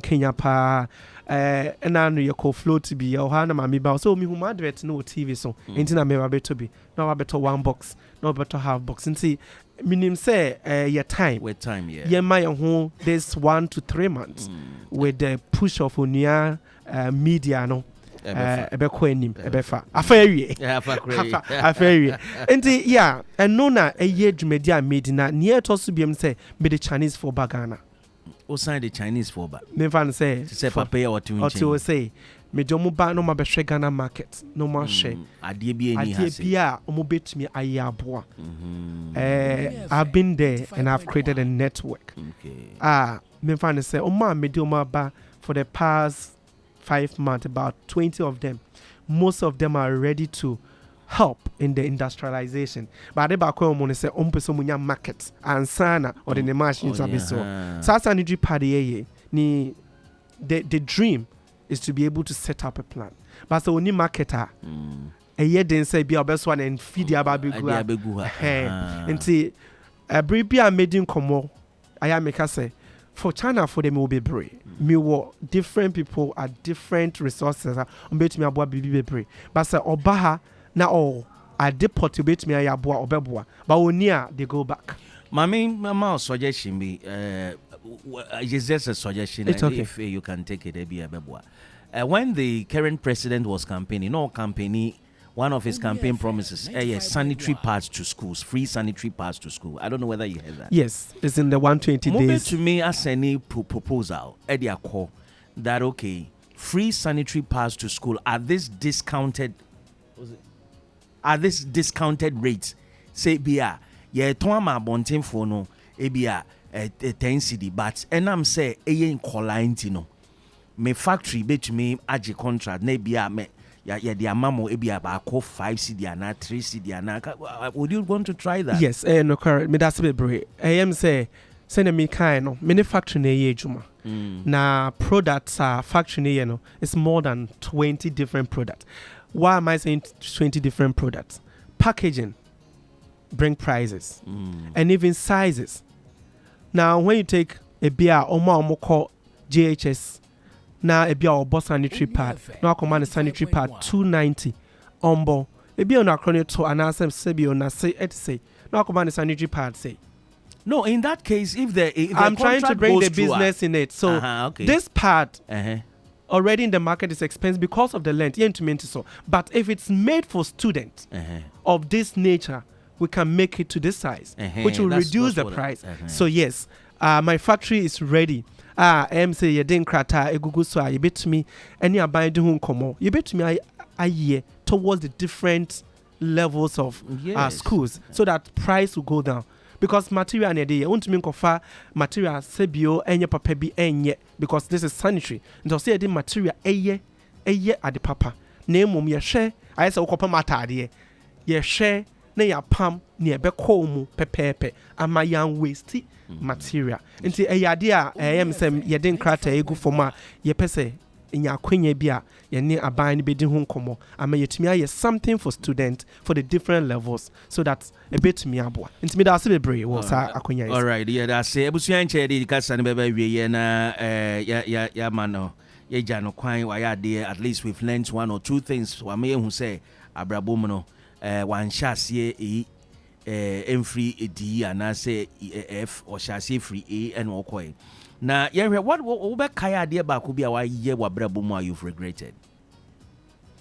S2: Kenya pa and I know you call flow to be your hana mami ba so me who advert no TV so intina me ba beto bi no better one box no better half box and see minim say your time
S1: with time
S2: yeah my who this 1 to 3 months with the push of Onua media no ebekọ enim ebefa afawie enti yeah eno na eye dwumadi a medina near to so biem say me the Chinese for bagana
S1: o sign the Chinese for ba
S2: me fan say
S1: papa ya
S2: otu say me jomo ba no ma be hwe Ghana market no ma hwe
S1: ade bia ni hase
S2: ade bia omo betumi aye aboa I've been there and I've created a network me fan say o ma me de o ma ba for the past 5 months, about 20 of them. Most of them are ready to help in the industrialization. But they back home say munya market and sana or the machines of so. Sanitary party ni the dream is to be able to set up a plan. But so only marketer a year didn't say be our best one and feed the abegu. And see a brief be a medium como I am make say for China for them will be brave. Me wo different people at different resources bet me aboa bibi bebre but say obaha na all I deport bet me ayaboa obeboa but onia they go back
S1: mama suggestion be it's just a suggestion
S2: okay.
S1: If you can take it be abeboa when the current president was campaigning one of his campaign promises sanitary pads to schools, free sanitary pads to school. I don't know whether you heard that.
S2: Yes, it's in the 120 days.
S1: To me as any proposal that okay, free sanitary pads to school at this discounted rates. Say bia ye toama bontin for no ebia 10 cedi but and I'm say in colline no me factory bet me aji contract na bia me yeah, the amamo ebia ba 5 cedi na 3 cedi. Would you want to try that?
S2: Yes, no correct. Me that's a bit brave. I am say send me kind no many factory na ye juma. Na products are factory no it's more than 20 different products. Why am I saying 20 different products? Packaging bring prices and even sizes. Now when you take a beer or call JHS now a beer or boss sanitary pad now command a sanitary pad 290 ombo a beer on a chronic to an answer sebi on a say now command a sanitary pad say
S1: no in that case if
S2: I'm trying to bring the business in it so
S1: okay.
S2: This pad already in the market is expensive because of the length but if it's made for students of this nature we can make it to this size which will reduce the price so yes my factory is ready em say you didn't krata egugu so you bet me any abide home komo you bet me a year towards the different levels of schools so that price will go down because material na dey want me kofa material sebio enye papa bi enye because this is sanitary and say the material eye ade papa na emom ye hwe aye se ukopa matade ye hwe na ya pam na ebe ko mu pepepe ama yan waste material nti eyade a em sem ye den krata egu foma ye pese nya kwenya bi a ye ne aban ne bedi ho nkomo ama yetumi aye something for students for the different levels so that a bit me aboa nti me da se bebre wo sa akwenya
S1: all right yeah that's say ebusuan che dey kasa ne beba wie na ya mano ye ja no kwan wa ya dey at least we've learned one or two things wa me hu say abrabo mu no wan hyase free D and I say F or chassis free A and okoi. Now, yeah, what kaya idea ba could be our year what brabuma you've regretted,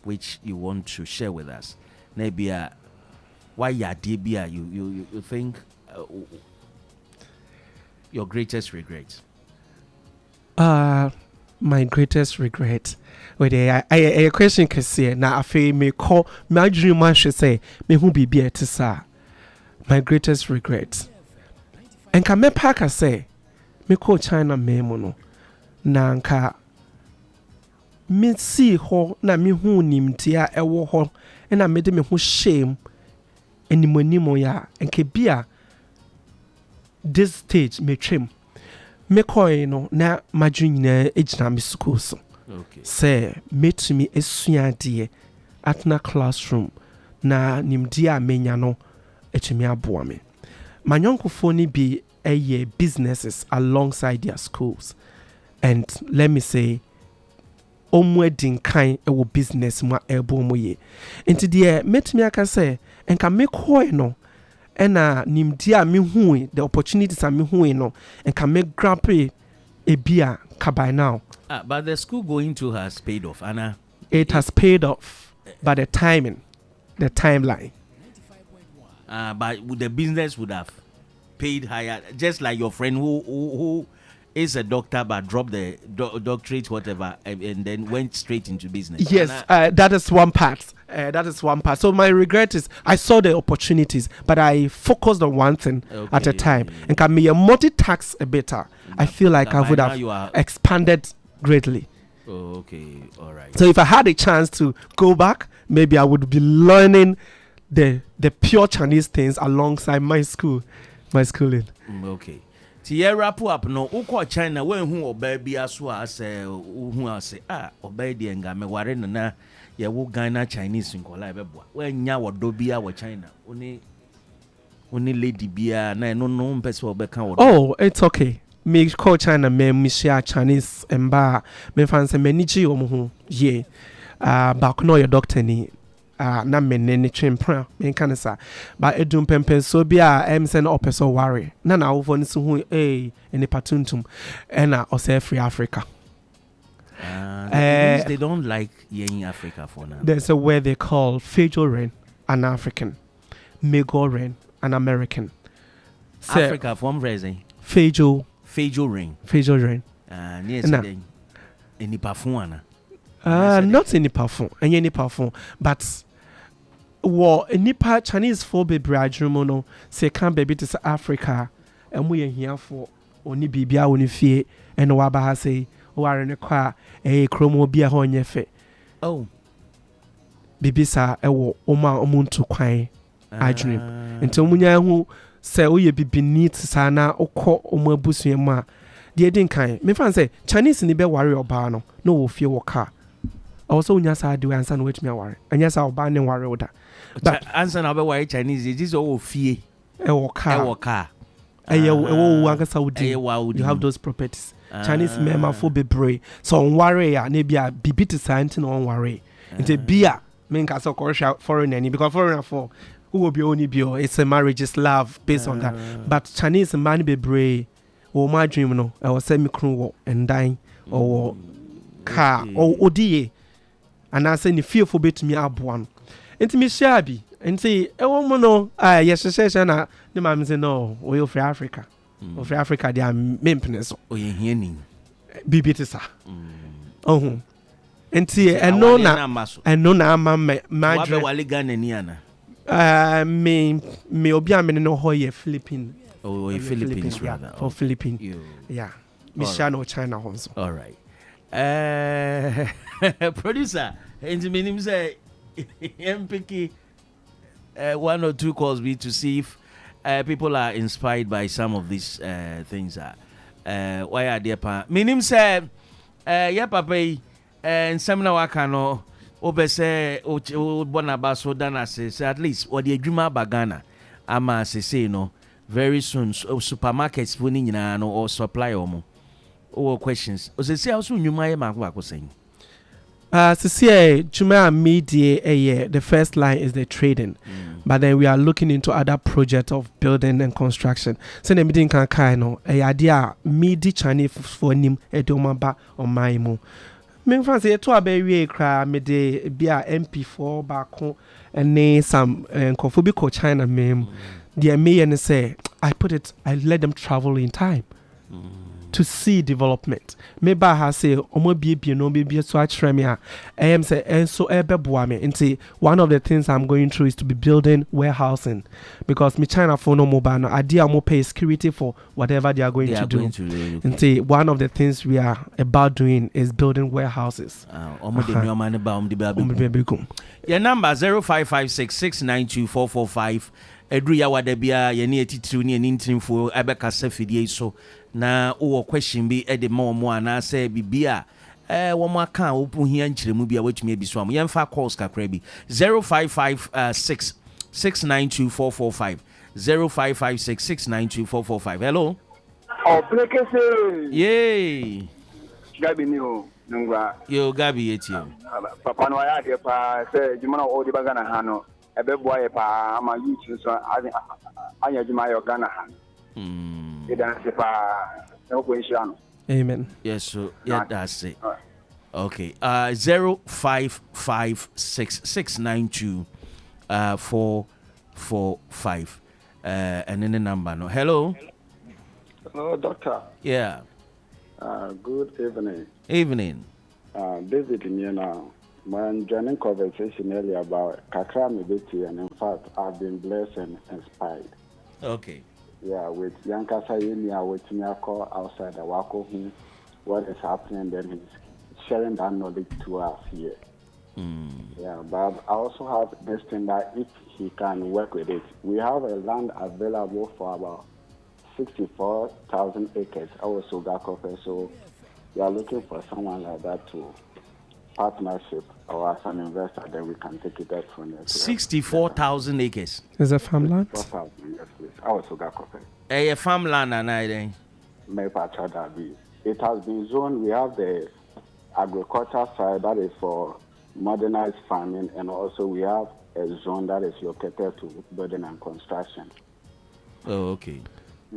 S1: which you want to share with us. Maybe why Yadibia you think your greatest regret?
S2: My greatest regret. Wait, a question can say now. I feel me call my dream. I should say me who be to sa. My greatest regret. And can me pack I say me call China me mono. Na nka me see ho na me hu nimtia ewo ho na me de me hu shame enimo ya enke bia this stage me trim me koi no na madwunyina ejina me school so
S1: okay
S2: say me to me esuade at na classroom na nimdia menya no etumi aboa me manyonkofo ni bi eye businesses alongside their schools. And let me say, Onwer din kind ewo business ma ebo mo ye. Into the met me aka say, and can make hoy no, and nimdia mi hui the opportunities are mi hui no, and can make grandpa a beer by now.
S1: But the school going to has paid off, Anna.
S2: It has paid off, but the timing, the timeline.
S1: But the business would have paid higher, just like your friend who is a doctor but dropped the doctorate whatever and then went straight into business.
S2: Yes, that is one part. So my regret is I saw the opportunities, but I focused on one thing at a time. And can be a multitask a better. I feel like I would have expanded greatly.
S1: Oh, okay, all right.
S2: So if I had a chance to go back, maybe I would be learning the pure Chinese things alongside my schooling.
S1: Okay. Tiye wrap up no uko China when hu oba bia so ase hu ase oba de nga me ware na ye wo Ghana Chinese nkola beboa when nya wodo bia wo China oni lady bia na no mpese oba kan wodo. Oh,
S2: it's okay. Me call China me share Chinese emba me fanse me nichi omo ye back no your doctor ni na menene twempra men kan sa ba edum pempen so bia send opeso worry na wo so hu eni patuntum na ose free Africa.
S1: They don't like in Africa for now.
S2: There's a word they call Fejo Rain, an African, Mego Rain, an American.
S1: So, Africa from raising
S2: Fejo
S1: Rain.
S2: Yes,
S1: any parfum.
S2: Not any parfum, but what any Chinese for baby adjumono say can baby to Africa and we are here for only bibia only fear and waba say or in a car a chromo be a honye fe.
S1: Oh,
S2: bibisa ewo oma omuntu kwan adwunim ento munya hu say we be beneath sana okọ omo abusuye ma de din kan me fan say Chinese ni be worry oba no wo fie wo car. Also, unyasa do answer which me worry. And yes, I'll ban and worry with that.
S1: But answer now why Chinese is all fear.
S2: A car. You have those properties. Chinese member for be brave. So on worry, maybe a be to sign on worry. It's a beer. Make us a foreign any because foreign for who will be only be. It's a marriage, is love based on that. But Chinese man be brave. Or my dream, no, I was semi crew and dying or car or ODA. And I say ni fear for bit me abuan. Enti me shabi. Enti e woman no yes na the mam say no we of Africa. Of Africa they are mempenes.
S1: O ye hiani.
S2: Bibi tisa. Oh. Enti eno na ama me
S1: madre wale Ghana ni ana.
S2: Me obi amene no ho ye Philippine.
S1: Oh, Philippines rather.
S2: For Philippine. Yeah. Me share no China also.
S1: All right. Producer, and the name say MPK 1 or 2 calls me to see if people are inspired by some of these things. Why are they pa? Minim say yeah papa and some na wakano obese o bonaba so dana say at least what the dream about Ghana ama say no very soon supermarkets winning no or supply omo. Or questions. Or say also you might make saying.
S2: Juma media the first line is the trading. But then we are looking into other projects of building and construction. So the meeting can no idea media Chinese for him edomaba or maimo. Me fancy to a very cry me de be a MP4 back home and some Kofubi China meme. The me and say I let them travel in time to see development. Maybe I say omo be no be so atremia. I am say and so ebeboame. And one of the things I'm going through is to be building warehousing because me China for no mobile no idea mo pay security for whatever they are going to do. And say one of the things we are about doing is building warehouses.
S1: Your number 0556692445. Edru ya wadabia yeni etitru ni enintinfo abeka sefidie so na wo question bi e de ma omo ana se bibia wo mo aka opu hia nkyeremu bia watumi ebiso am yemfa calls kakra bi 0556692445 0556692445. Hello.
S3: Oh, plekese.
S1: Yay.
S3: Gabi ni o ngwa.
S1: Yo Gabi eti.
S3: Papa no ya de pa se juma na o de bagana ha no. Ebeboa ye pa ama youth so anya juma yo Ghana ha. Idan se pa no ko insha no.
S2: Amen.
S1: Yes, so yeah, that's it. Okay. 0556692445. And then the number no. Hello.
S4: Hello, doctor.
S1: Yeah.
S4: Good evening.
S1: Evening.
S4: David now. My joining conversation earlier about Kakra Mibiti, and in fact, I've been blessed and inspired.
S1: Okay.
S4: Yeah, with Yankasa Yenia, with Nyako outside the Wako, what is happening, then he's sharing that knowledge to us here. Yeah, but I also have this thing that if he can work with it, we have a land available for about 64,000 acres. Our Sugakofe, so we are looking for someone like that to partnership or as an investor, then we can take it up from there.
S1: 64,000 acres.
S2: Is a farmland?
S4: 4,000, yes, please. Our Sugakofe.
S1: A farmland and I then.
S4: It has been zoned. We have the agriculture side that is for modernized farming, and also we have a zone that is located to building and construction.
S1: Oh, okay.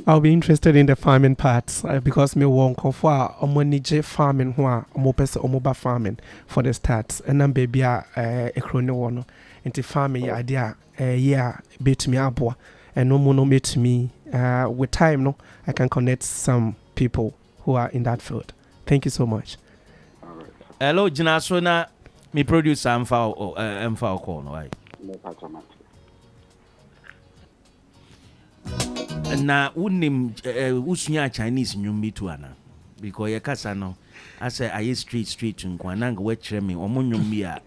S2: I'll be interested in the farming parts because me won't go for omonije farming who omoba farming for the starts and then baby a chrono one into farming idea yeah bit me abwa and no mono meet me with time no I can connect some people who are in that field. Thank you so much.
S4: All right.
S1: Hello, Jinasona, me producer Mfa call no right. Na unim usunya Chinese nyumbi tu ana because ye kasa no I say aye street nkwana nga we kire me omo nyumbi a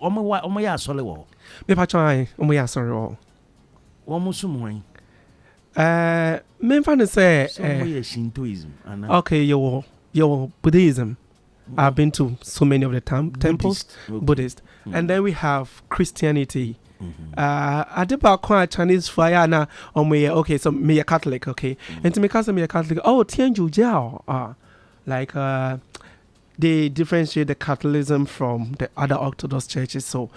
S1: omo ya asole wo
S2: Me pa try omo ya asole wo
S1: omo sumwan
S2: me fan say
S1: Shintoism ana
S2: okay yo Buddhism. I've been to so many of the temples Buddhist. And then we have Christianity. I did about quite Chinese fire now on me. Okay, so me a Catholic, okay, and to me cause me a Catholic. Oh, Tianju Jiao, like they differentiate the Catholicism from the other Orthodox churches. So,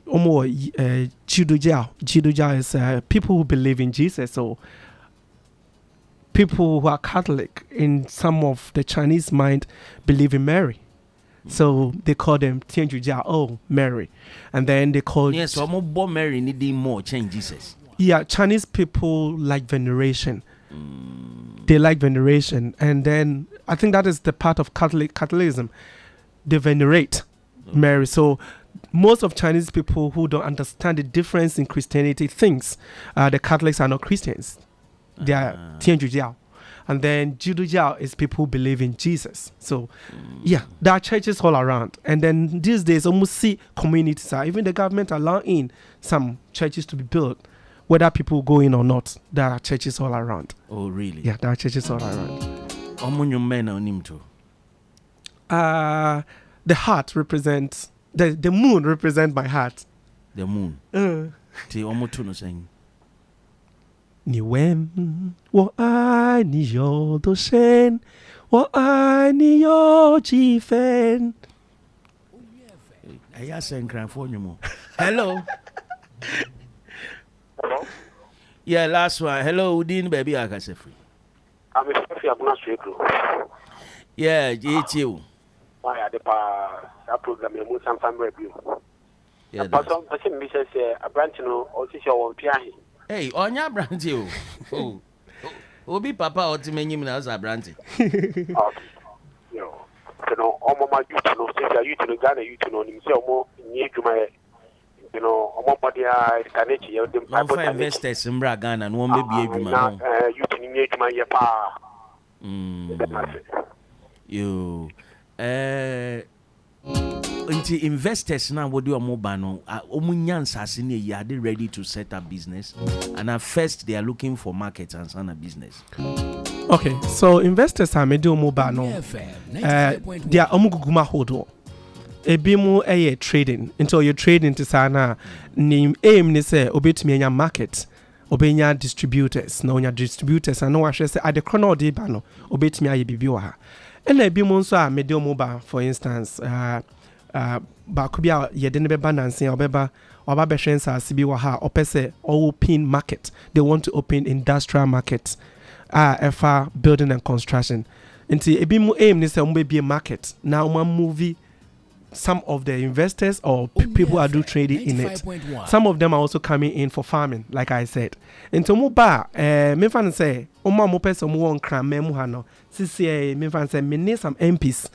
S2: Jidu Jiao is people who believe in Jesus. So, people who are Catholic in some of the Chinese mind believe in Mary. So they call them Tianju Jia, oh, Mary. And then they call...
S1: Yes, so I'm born Mary needing more change Jesus.
S2: Yeah, Chinese people like veneration. They like veneration. And then I think that is the part of Catholicism. They venerate Mary. So most of Chinese people who don't understand the difference in Christianity thinks the Catholics are not Christians. They are Tianju Jia. And then Judo Jiao is people who believe in Jesus. So, yeah, there are churches all around. And then these days, almost see communities are, even the government allowing some churches to be built. Whether people go in or not, there are churches all around.
S1: Oh, really?
S2: Yeah, there are churches all around. The heart represents, the moon represents my heart.
S1: The moon? Saying.
S2: 你问我爱你有多深，我爱你有几分。
S1: I ask and cry for you more. Hello.
S5: Hello.
S1: Yeah, last one. Hello, Udin, baby. I can say free.
S5: I'm a Sophia Gnash.
S1: Yeah, it's you.
S5: Why are the program in some family review.
S1: Yeah,
S5: person says a branch no also show on
S1: hey, on your branch you. Oh. Obi papa or timeny na as a branch.
S5: Okay. You know, all my youth know say you to Ghana you to know himself more near to my body Kanachi them
S1: for investors in Ghana and one maybe adwuma
S5: you to near to my pa.
S1: You until investors now what do a mobile no are they ready to set up business, and at first they are looking for markets and sana business.
S2: Okay, so investors are medio mobile no they are omuguguma hold ebimu trading until you trading to sana ni aim ni say obetumi anya market obenya distributors na onya distributors and no ahwe say ade krono de ba no obetumi aye bibi wa ha ena ebimu nso a medio mobile for instance ba ko bia ye de ne beba nansen obeba oba be hwen sa sibi wa ha opese open market. They want to open industrial markets efa building and construction nti ebimu aim ni say umbe be market na movie some of the investors or people are do trading in it. Some of them are also coming in for farming, like I said. Into muba, me fan say, mo person mo won kram me mu ha no. Sisi me fan say me need some MPs.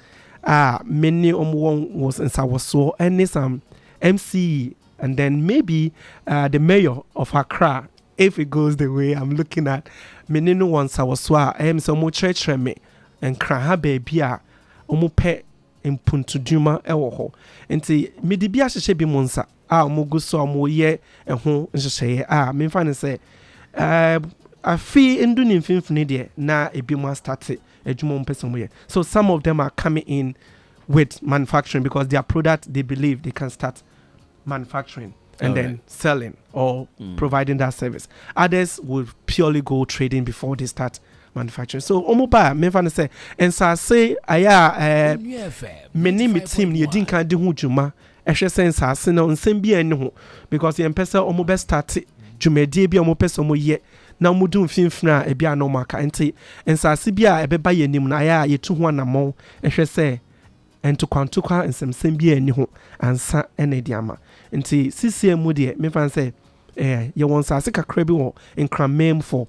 S2: Many won was in Sawaso and need some MCE, and then maybe the mayor of Accra, if it goes the way I'm looking at. Many no one Sawaso so mo church me and kra ha baby omo pe impuntu duma ewo nti medibia hyehye bi monsa omogu so omoye eho hyehye me fa ne say afi ndu ni mfimfini de na ebi mo start adwuma mpese mo ye. So some of them are coming in with manufacturing because their product they believe they can start manufacturing and then selling or providing that service. Others would purely go trading before they start manufacturing. So omoba me fa say and so say aya many me team ye din kan de hu dwuma ehwe sense ase no nsem bia ni ho because ye mpese omobe start dwumadie bia omopese omoye na omudu mfimfina e bia no maka enti ensase bia ebeba ye nim na aya ye tu ho anamo ehwe say ento kwantukwa nsem bia ni ho ansa ene diama enti CCM de me fa say ye won sase kakra bi wo nkramem for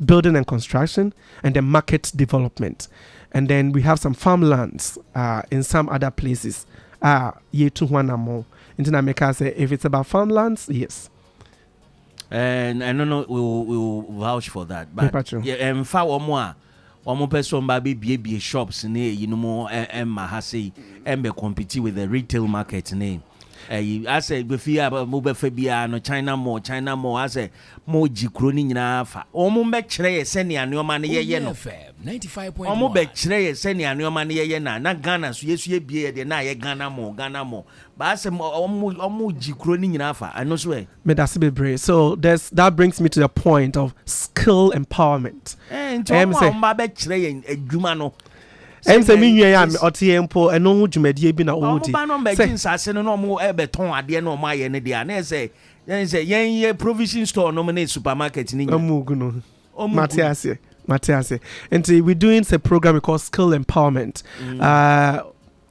S2: building and construction, and then market development. And then we have some farmlands in some other places. Ye tu one more. Internameka say if it's about farmlands, yes.
S1: And I don't know we will vouch for that. But yeah, in fact one more person be shops near more mahasi and be compete with the retail market name. I say before mobile fabia no China more I say more jikroni nyina fa omo be kire sene anoma ne ye no 95.1 omo be kire sene anoma ne ye na Ghana so yesu ye bie de na ye Ghana more but I say omo jikroni nyina fa I know so
S2: me that's be so that brings me to the point of skill empowerment
S1: omo be kire adwuma no
S2: say me nwe ya otiempo eno hu dwumadie bi na odi
S1: say no be jinsase no mo e beton ade no mo aye ne dia na say yen provision store no me supermarket ni
S2: amugu no Matiase and we're doing a program called skill empowerment.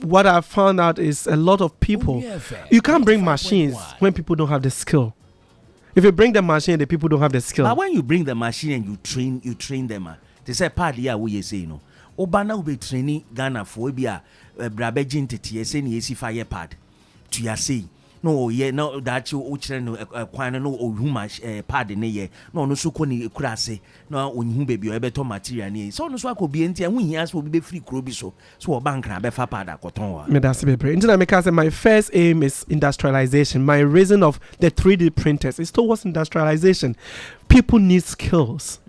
S2: What I found out is a lot of people you can't bring machines when people don't have the skill. If you bring the machine, the people don't have the skill.
S1: But when you bring the machine and you train them, they say part here we say no. Obana will be training Ghana for bia brabejin tete say ni esi fire pad to ya say no ye no that you uchre no kwan no ohuma pad ne ye no no so ko ni kura se no onhu baby o beto material ne so no so akobi enti hu hia so be free kro bi so bank na be fa pad akoton wa
S2: me that's be internet make say my first aim is industrialization. My reason of the 3D printers is towards industrialization. People need skills.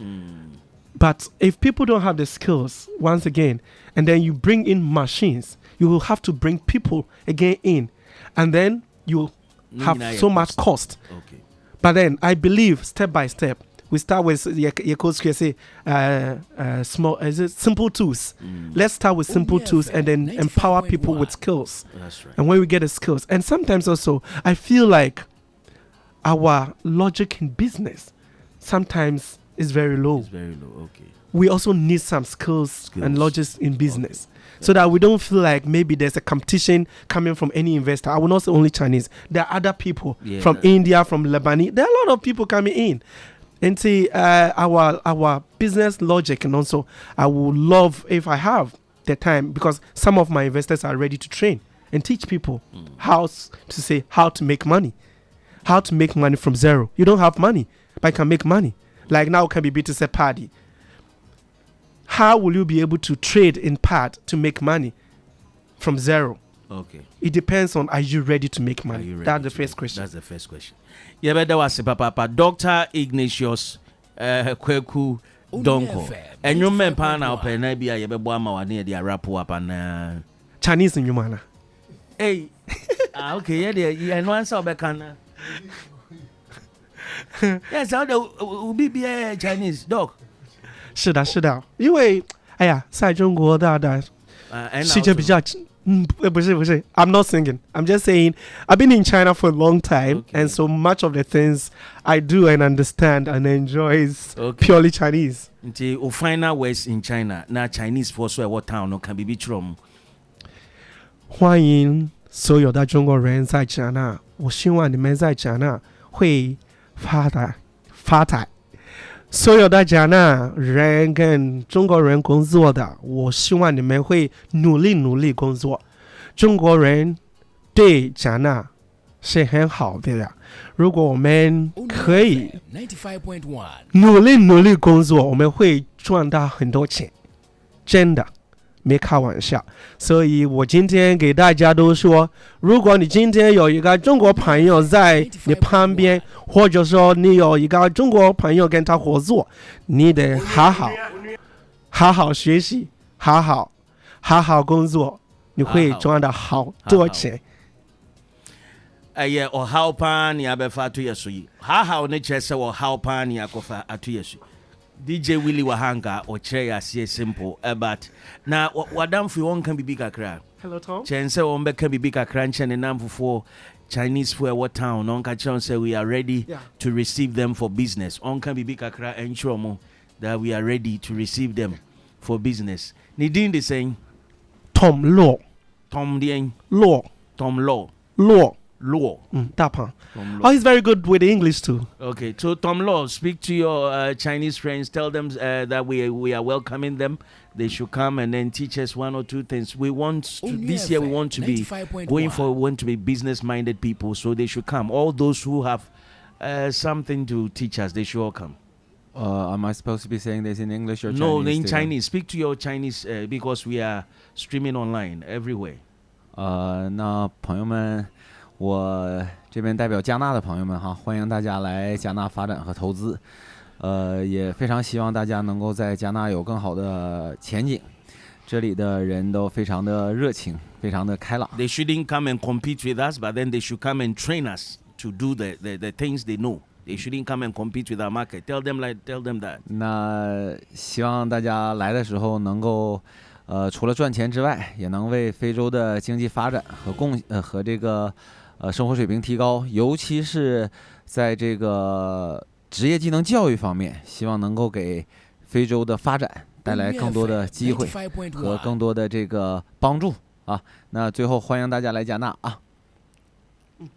S2: But if people don't have the skills, once again, and then you bring in machines, you will have to bring people again in. And then you have so much cost.
S1: Okay.
S2: But then I believe step by step, we start with small, is it simple tools? Let's start with simple tools and then empower people with skills.
S1: That's right.
S2: And when we get the skills, and sometimes also, I feel like our logic in business sometimes is very low.
S1: It's very low. Okay.
S2: We also need some skills and logics in business. Okay. So that we don't feel like maybe there's a competition coming from any investor. I will not say only Chinese. There are other people from India, from Lebanese. There are a lot of people coming in. And see, our business logic, and also I would love if I have the time, because some of my investors are ready to train and teach people how to make money. How to make money from zero. You don't have money, but you can make money. Like now can be BTC party. How will you be able to trade in part to make money from zero?
S1: Okay.
S2: It depends on, are you ready to make money? That's the first question.
S1: That's the first question. Yeah, but that was Papa Dr. Ignatius Kweku Donkor. And you men pan out pen be a yebeboama near the Arapu up and
S2: Chinese in Humana.
S1: Hey. Okay, yeah, and one saw back on. Yes, how will be Chinese dog.
S2: 是的，因为哎呀，在中国的世界比较不是 I'm not singing. I'm just saying I've been in China for a long time, and so much of the things I do and understand and enjoy is purely Chinese.
S1: Until final words in China, now Chinese for so what town no can be from.
S2: 欢迎所有的中国人在加拿，我希望你们在加拿会发达。所有的加拿人跟中国人工作的，我希望你们会努力工作。中国人对加拿是很好的呀。如果我们可以努力工作，我们会赚到很多钱，真的。没开玩笑，所以我今天给大家都说，如果你今天有一个中国朋友在你旁边，或者说你有一个中国朋友跟他合作，你得好好学习，好好工作，你会赚到好多钱。
S1: 我好怕你要被发出耶稣，好你确实我好怕你要过发出耶稣。DJ Willie Wahanga or Cheya say simple but now what done for one can be bigger cry.
S2: Hello Tom.
S1: Chen say one can be bigger crunch and number for Chinese for what town on Kachon say we are ready to receive them for business. On can be bigger cry and show that we are ready to receive them for business. Nidin the saying
S2: Tom Law.
S1: Tom the
S2: Law.
S1: Tom Law.
S2: Dapa. Oh, he's very good with the English too.
S1: Okay, so Tom Law, speak to your Chinese friends. Tell them that we are welcoming them. They should come and then teach us one or two things. We want this year. We want to be going for. We want to be business-minded people, so they should come. All those who have something to teach us, they should all come.
S6: Am I supposed to be saying this in English or Chinese?
S1: No, in Chinese. Speak to your Chinese because we are streaming online everywhere.
S6: 那朋友们。我这边代表加纳的朋友们哈，欢迎大家来加纳发展和投资，也非常希望大家能够在加纳有更好的前景。这里的人都非常的热情，非常的开朗。
S1: They shouldn't come and compete with us, but then they should come and train us to do the things they know. They shouldn't come and compete with our market. Tell them that.
S6: 那希望大家来的时候能够，除了赚钱之外，也能为非洲的经济发展和这个。生活水平提高，尤其是在这个职业技能教育方面，希望能够给非洲的发展带来更多的机会和更多的这个帮助啊。那最后欢迎大家来加纳啊。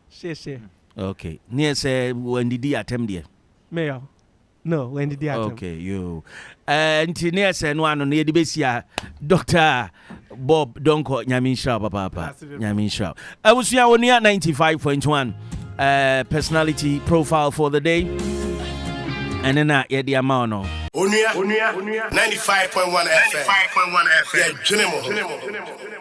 S2: 谢谢。
S1: Okay， 你也是when did you attempt there？
S2: 没有。No, when did you attempt?
S1: Okay, you. Nti ne ese no ano ne de besia Dr. Bob Donkor Nyaminsha papa. Nyaminsha. Abusua wonia 95.1 personality profile for the day. And then ye the amount no.
S7: Onua 95.1 FM. Yeah,